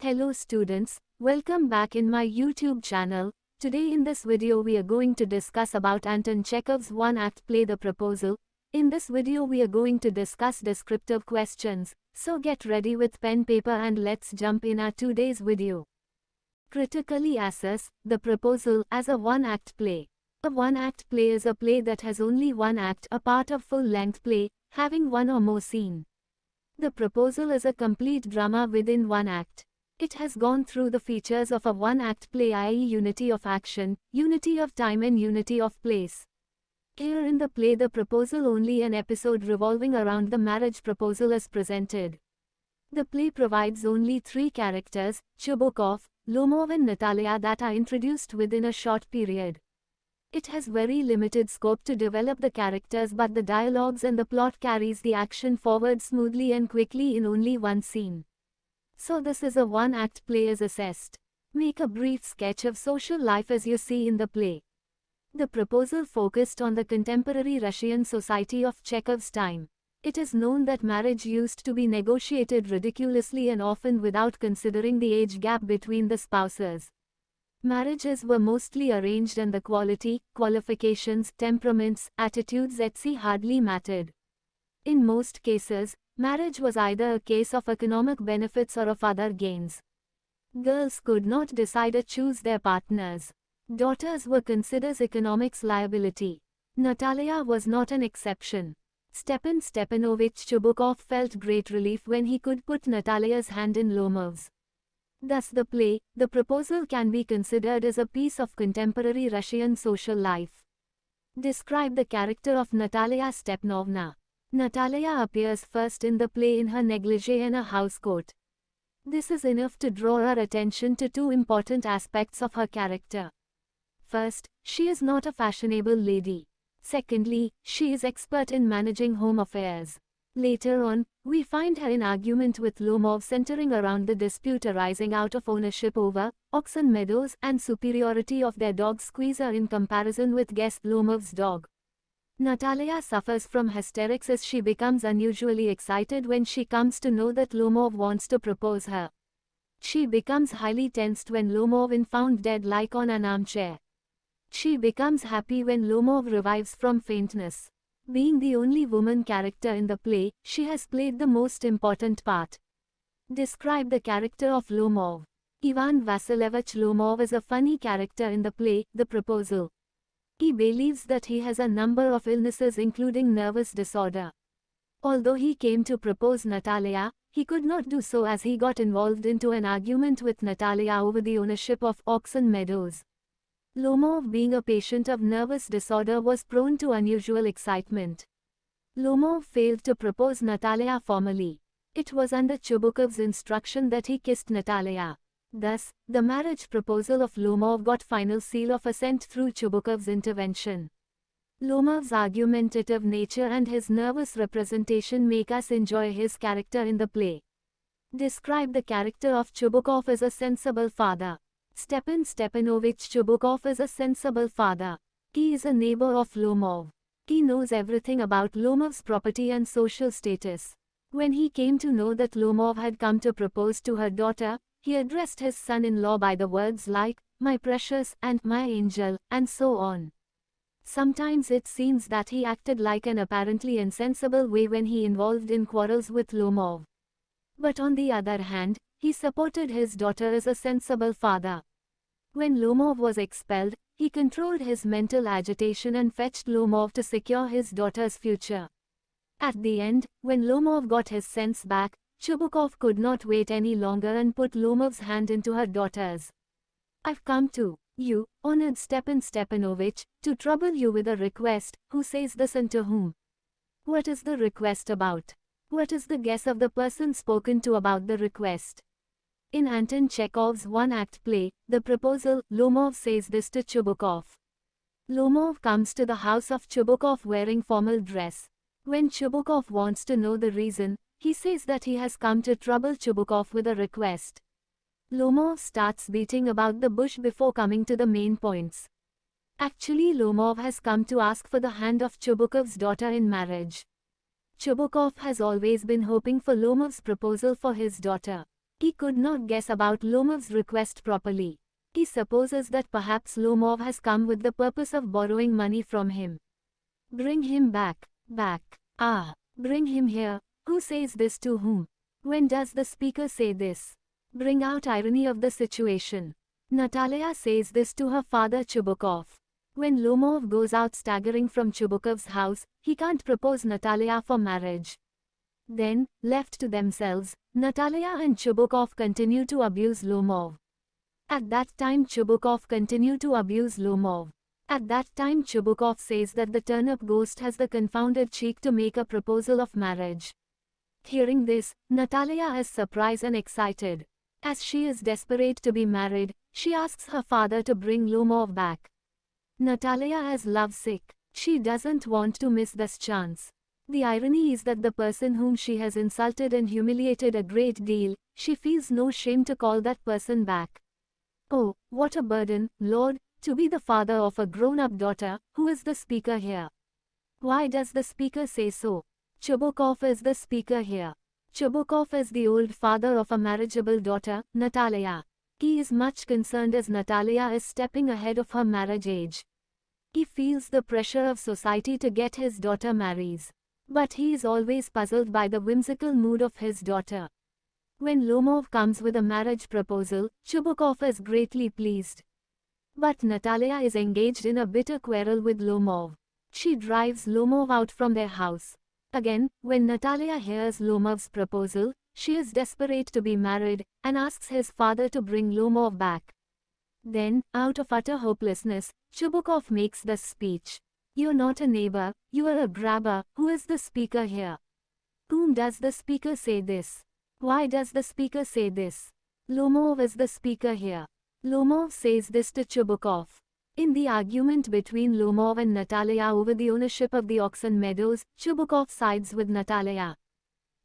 Hello students, welcome back in my YouTube channel. Today in this video we are going to discuss about Anton Chekhov's one-act play The Proposal. In this video we are going to discuss descriptive questions, so get ready with pen paper and let's jump in our today's video. Critically assess The Proposal as a one-act play. A one-act play is a play that has only one act, a part of full-length play, having one or more scene. The Proposal is a complete drama within one act. It has gone through the features of a one-act play, i.e. unity of action, unity of time and unity of place. Here in the play The Proposal, only an episode revolving around the marriage proposal is presented. The play provides only three characters, Chubukov, Lomov and Natalia, that are introduced within a short period. It has very limited scope to develop the characters, but the dialogues and the plot carries the action forward smoothly and quickly in only one scene. So this is a one-act play is assessed. Make a brief sketch of social life as you see in the play. The Proposal focused on the contemporary Russian society of Chekhov's time. It is known that marriage used to be negotiated ridiculously and often without considering the age gap between the spouses. Marriages were mostly arranged and the quality, qualifications, temperaments, attitudes etc. hardly mattered. In most cases, marriage was either a case of economic benefits or of other gains. Girls could not decide or choose their partners. Daughters were considered economics liability. Natalia was not an exception. Stepan Stepanovich Chubukov felt great relief when he could put Natalia's hand in Lomov's. Thus the play, The Proposal, can be considered as a piece of contemporary Russian social life. Describe the character of Natalia Stepanovna. Natalia appears first in the play in her negligee and a housecoat. This is enough to draw our attention to two important aspects of her character. First, she is not a fashionable lady. Secondly, she is expert in managing home affairs. Later on, we find her in argument with Lomov centering around the dispute arising out of ownership over XII meadows and superiority of their dog Squeezer in comparison with guest Lomov's dog. Natalia suffers from hysterics as she becomes unusually excited when she comes to know that Lomov wants to propose her. She becomes highly tensed when Lomov is found dead like on an armchair. She becomes happy when Lomov revives from faintness. Being the only woman character in the play, she has played the most important part. Describe the character of Lomov. Ivan Vasilievich Lomov is a funny character in the play, The Proposal. He believes that he has a number of illnesses including nervous disorder. Although he came to propose Natalia, he could not do so as he got involved into an argument with Natalia over the ownership of XII meadows. Lomov, being a patient of nervous disorder, was prone to unusual excitement. Lomov failed to propose Natalia formally. It was under Chubukov's instruction that he kissed Natalia. Thus, the marriage proposal of Lomov got final seal of assent through Chubukov's intervention. Lomov's argumentative nature and his nervous representation make us enjoy his character in the play. Describe the character of Chubukov as a sensible father. Stepan Stepanovich Chubukov is a sensible father. He is a neighbor of Lomov. He knows everything about Lomov's property and social status. When he came to know that Lomov had come to propose to her daughter, he addressed his son-in-law by the words like, "my precious," and "my angel," and so on. Sometimes it seems that he acted like an apparently insensible way when he involved in quarrels with Lomov. But on the other hand, he supported his daughter as a sensible father. When Lomov was expelled, he controlled his mental agitation and fetched Lomov to secure his daughter's future. At the end, when Lomov got his sense back, Chubukov could not wait any longer and put Lomov's hand into her daughter's. "I've come to you, honored Stepan Stepanovich, to trouble you with a request." Who says this and to whom? What is the request about? What is the guess of the person spoken to about the request? In Anton Chekhov's one-act play, The Proposal, Lomov says this to Chubukov. Lomov comes to the house of Chubukov wearing formal dress. When Chubukov wants to know the reason, he says that he has come to trouble Chubukov with a request. Lomov starts beating about the bush before coming to the main points. Actually, Lomov has come to ask for the hand of Chubukov's daughter in marriage. Chubukov has always been hoping for Lomov's proposal for his daughter. He could not guess about Lomov's request properly. He supposes that perhaps Lomov has come with the purpose of borrowing money from him. Bring him back. Ah, bring him here. Who says this to whom? When does the speaker say this? Bring out irony of the situation. Natalia says this to her father Chubukov. When Lomov goes out staggering from Chubukov's house, he can't propose Natalia for marriage. Then, left to themselves, Natalia and Chubukov continue to abuse Lomov. At that time Chubukov continued to abuse Lomov. At that time Chubukov says that the turnip ghost has the confounded cheek to make a proposal of marriage. Hearing this, Natalia is surprised and excited. As she is desperate to be married, she asks her father to bring Lomov back. Natalia is lovesick. She doesn't want to miss this chance. The irony is that the person whom she has insulted and humiliated a great deal, she feels no shame to call that person back. Oh, what a burden, Lord, to be the father of a grown-up daughter. Who is the speaker here? Why does the speaker say so? Chubukov is the speaker here. Chubukov is the old father of a marriageable daughter, Natalia. He is much concerned as Natalia is stepping ahead of her marriage age. He feels the pressure of society to get his daughter married. But he is always puzzled by the whimsical mood of his daughter. When Lomov comes with a marriage proposal, Chubukov is greatly pleased. But Natalia is engaged in a bitter quarrel with Lomov. She drives Lomov out from their house. Again, when Natalia hears Lomov's proposal, she is desperate to be married, and asks his father to bring Lomov back. Then, out of utter hopelessness, Chubukov makes this speech. You're not a neighbor, you are a grabber. Who is the speaker here? Whom does the speaker say this? Why does the speaker say this? Lomov is the speaker here. Lomov says this to Chubukov. In the argument between Lomov and Natalia over the ownership of the oxen meadows, Chubukov sides with Natalia.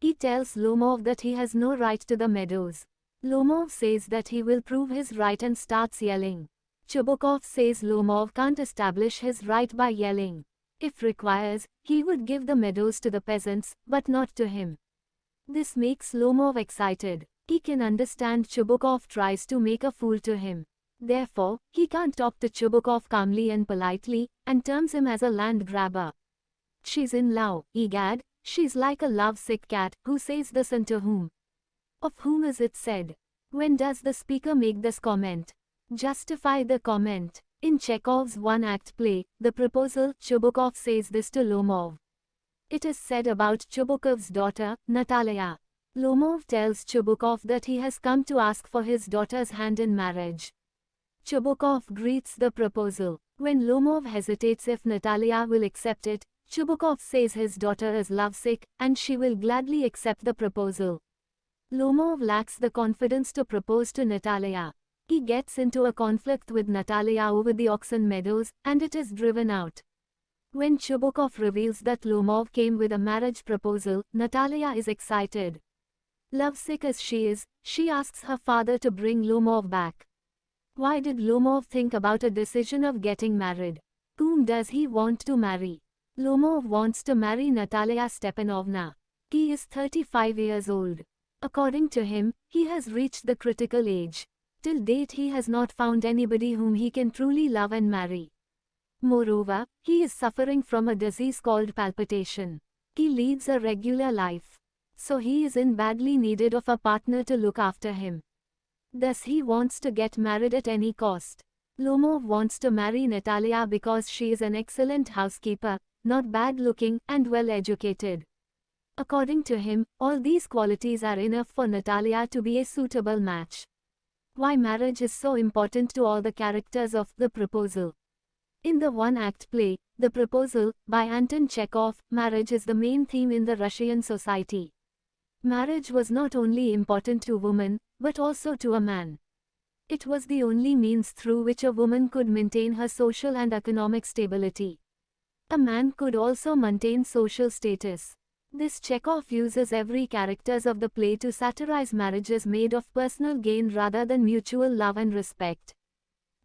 He tells Lomov that he has no right to the meadows. Lomov says that he will prove his right and starts yelling. Chubukov says Lomov can't establish his right by yelling. If requires, he would give the meadows to the peasants, but not to him. This makes Lomov excited. He can understand Chubukov tries to make a fool to him. Therefore, he can't talk to Chubukov calmly and politely, and terms him as a land grabber. She's in love, egad, she's like a lovesick cat. Who says this and to whom? Of whom is it said? When does the speaker make this comment? Justify the comment. In Chekhov's one-act play, The Proposal, Chubukov says this to Lomov. It is said about Chubukov's daughter, Natalia. Lomov tells Chubukov that he has come to ask for his daughter's hand in marriage. Chubukov greets the proposal. When Lomov hesitates if Natalia will accept it, Chubukov says his daughter is lovesick, and she will gladly accept the proposal. Lomov lacks the confidence to propose to Natalia. He gets into a conflict with Natalia over the oxen meadows, and it is driven out. When Chubukov reveals that Lomov came with a marriage proposal, Natalia is excited. Lovesick as she is, she asks her father to bring Lomov back. Why did Lomov think about a decision of getting married? Whom does he want to marry? Lomov wants to marry Natalia Stepanovna. He is 35 years old. According to him, he has reached the critical age. Till date he has not found anybody whom he can truly love and marry. Moreover, he is suffering from a disease called palpitation. He leads a regular life. So he is in badly needed of a partner to look after him. Thus he wants to get married at any cost. Lomov wants to marry Natalia because she is an excellent housekeeper, not bad looking, and well educated. According to him, all these qualities are enough for Natalia to be a suitable match. Why marriage is so important to all the characters of The Proposal. In the one-act play, The Proposal, by Anton Chekhov, marriage is the main theme in the Russian society. Marriage was not only important to women, but also to a man. It was the only means through which a woman could maintain her social and economic stability. A man could also maintain social status. This Chekhov uses every characters of the play to satirize marriages made of personal gain rather than mutual love and respect.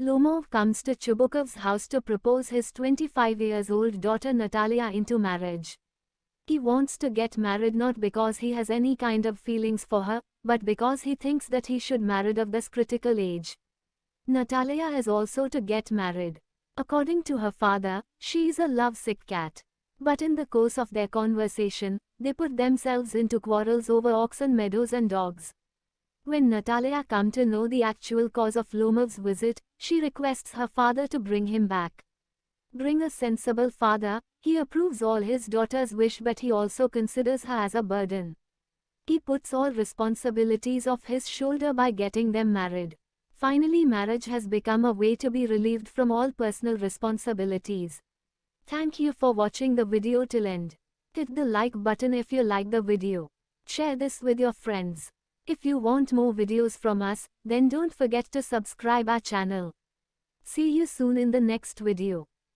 Lomov comes to Chubukov's house to propose his 25-year-old daughter Natalia into marriage. He wants to get married not because he has any kind of feelings for her, but because he thinks that he should marry of this critical age. Natalia is also to get married. According to her father, she is a lovesick cat. But in the course of their conversation, they put themselves into quarrels over oxen, meadows and dogs. When Natalia come to know the actual cause of Lomov's visit, she requests her father to bring him back. Being a sensible father, he approves all his daughter's wish, but he also considers her as a burden. He puts all responsibilities off his shoulder by getting them married. Finally, marriage has become a way to be relieved from all personal responsibilities. Thank you for watching the video till end. Hit the like button if you like the video. Share this with your friends. If you want more videos from us, then don't forget to subscribe our channel. See you soon in the next video.